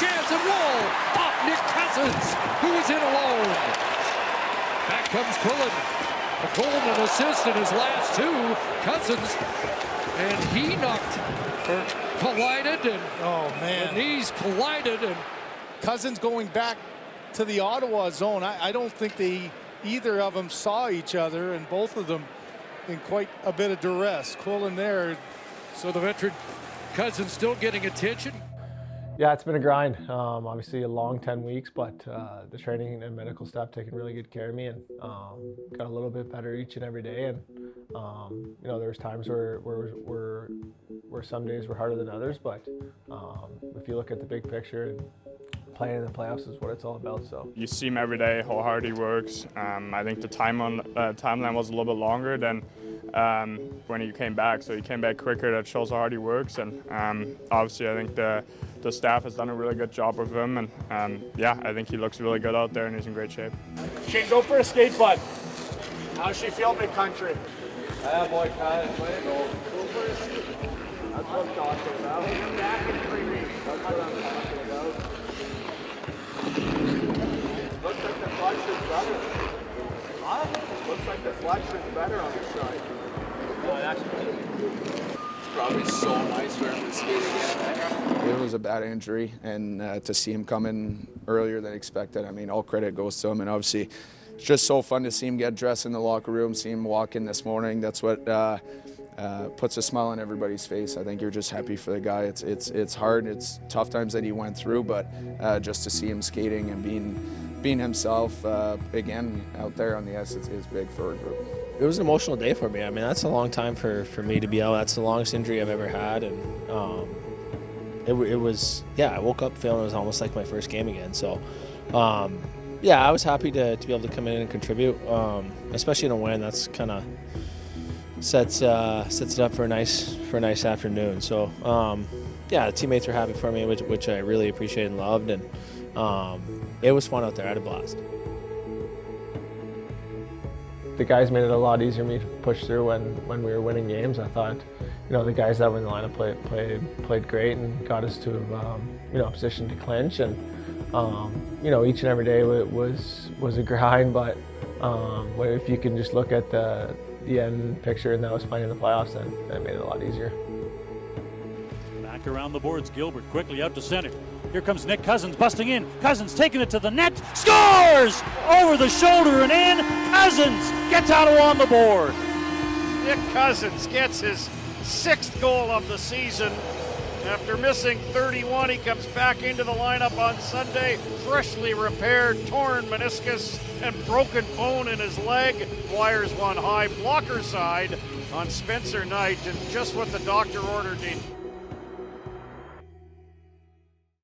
chance and Wall off Nick Cousins, who is in alone. Back comes Quillen. A goal and an assist in his last two. Cousins, and he collided, and the knees collided, and Cousins going back to the Ottawa zone. I don't think either of them saw each other, and both of them in quite a bit of duress. Quillen there. So the veteran Cousins still getting attention. Yeah, it's been a grind. Obviously a long 10 weeks, but the training and medical staff taking really good care of me, and got a little bit better each and every day. And you know, there's times where some days were harder than others, but if you look at the big picture, and playing in the playoffs is what it's all about. So you see him every day, how hard he works. I think the timeline was a little bit longer than when he came back. So he came back quicker. That shows how hard he works. And obviously, I think the staff has done a really good job with him. And yeah, I think he looks really good out there and he's in great shape. Shane, go for a skate, bud. How's she feel, big country? Boy, Kyle, go for a skate. That's what I'm talking about. Back in 3 weeks. That's what I'm talking about. Looks like the flection's better. Huh? Looks like the flection's better on the side. It's probably so nice for him to skate again. It was a bad injury, and to see him come in earlier than expected, I mean, all credit goes to him. And obviously, it's just so fun to see him get dressed in the locker room, see him walk in this morning. That's what puts a smile on everybody's face. I think you're just happy for the guy. It's hard. It's tough times that he went through, but just to see him skating and being himself again out there on the ice is big for our group. It was an emotional day for me. I mean, that's a long time for me to be out. That's the longest injury I've ever had, and it was, yeah, I woke up feeling it was almost like my first game again. So yeah, I was happy to be able to come in and contribute, especially in a win. That's kind of sets it up for a nice afternoon. So yeah, the teammates were happy for me, which I really appreciated and loved, and it was fun out there. I had a blast. the guys made it a lot easier for me to push through when we were winning games. I thought, the guys that were in the lineup played great and got us to a position to clinch. And each and every day was a grind. But if you can just look at the end picture and that was playing in the playoffs, then that made it a lot easier. Back around the boards, Gilbert quickly out to center. Here comes Nick Cousins busting in. Cousins taking it to the net. Scores! Over the shoulder and in. Cousins gets Ottawa on the board. Nick Cousins gets his 6th goal of the season. After missing 31, he comes back into the lineup on Sunday. Freshly repaired, torn meniscus and broken bone in his leg. Wires one high, blocker side on Spencer Knight, and just what the doctor ordered.